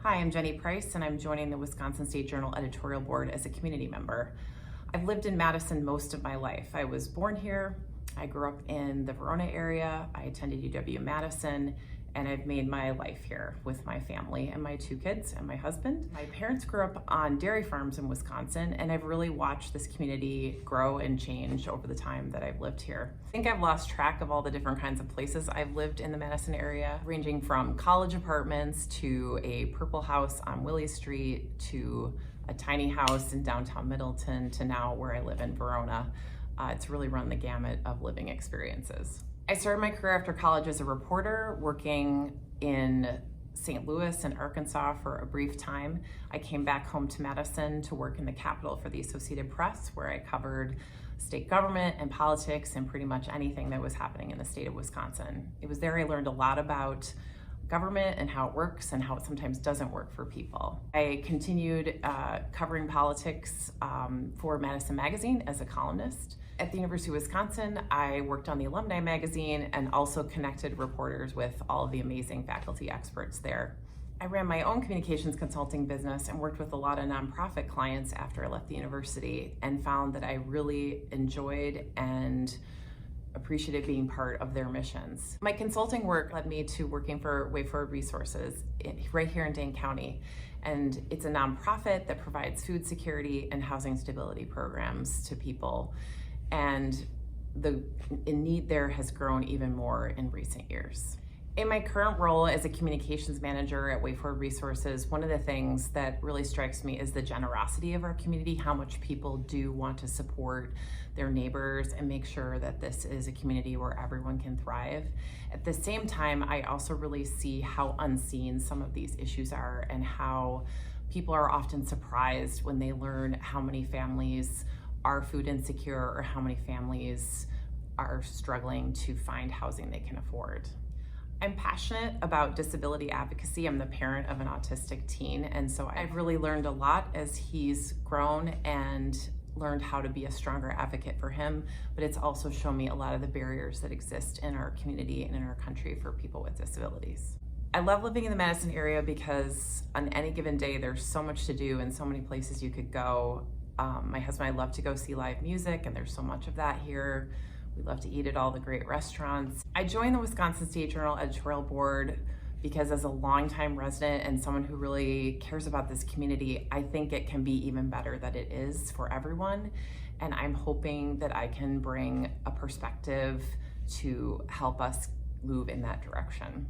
Hi, I'm Jenny Price, and I'm joining the Wisconsin State Journal editorial board as a community member. I've lived in Madison most of my life. I was born here, I grew up in the Verona area, I attended UW-Madison, and I've made my life here with my family and my 2 kids and my husband. My parents grew up on dairy farms in Wisconsin, and I've really watched this community grow and change over the time that I've lived here. I think I've lost track of all the different kinds of places I've lived in the Madison area, ranging from college apartments to a purple house on Willie Street to a tiny house in downtown Middleton to now where I live in Verona. It's really run the gamut of living experiences. I started my career after college as a reporter, working in St. Louis and Arkansas for a brief time. I came back home to Madison to work in the Capitol for the Associated Press, where I covered state government and politics and pretty much anything that was happening in the state of Wisconsin. It was there I learned a lot about government and how it works and how it sometimes doesn't work for people. I continued covering politics for Madison Magazine as a columnist. At the University of Wisconsin, I worked on the Alumni Magazine and also connected reporters with all of the amazing faculty experts there. I ran my own communications consulting business and worked with a lot of nonprofit clients after I left the university and found that I really enjoyed and appreciated being part of their missions. My consulting work led me to working for Way Forward Resources right here in Dane County. And it's a nonprofit that provides food security and housing stability programs to people. And the need there has grown even more in recent years. In my current role as a communications manager at Way Forward Resources, one of the things that really strikes me is the generosity of our community, how much people do want to support their neighbors and make sure that this is a community where everyone can thrive. At the same time, I also really see how unseen some of these issues are and how people are often surprised when they learn how many families are food insecure or how many families are struggling to find housing they can afford. I'm passionate about disability advocacy. I'm the parent of an autistic teen, and so I've really learned a lot as he's grown and learned how to be a stronger advocate for him, but it's also shown me a lot of the barriers that exist in our community and in our country for people with disabilities. I love living in the Madison area because on any given day there's so much to do and so many places you could go. My husband and I love to go see live music, and there's so much of that here. We love to eat at all the great restaurants. I joined the Wisconsin State Journal editorial board because as a longtime resident and someone who really cares about this community, I think it can be even better than it is for everyone. And I'm hoping that I can bring a perspective to help us move in that direction.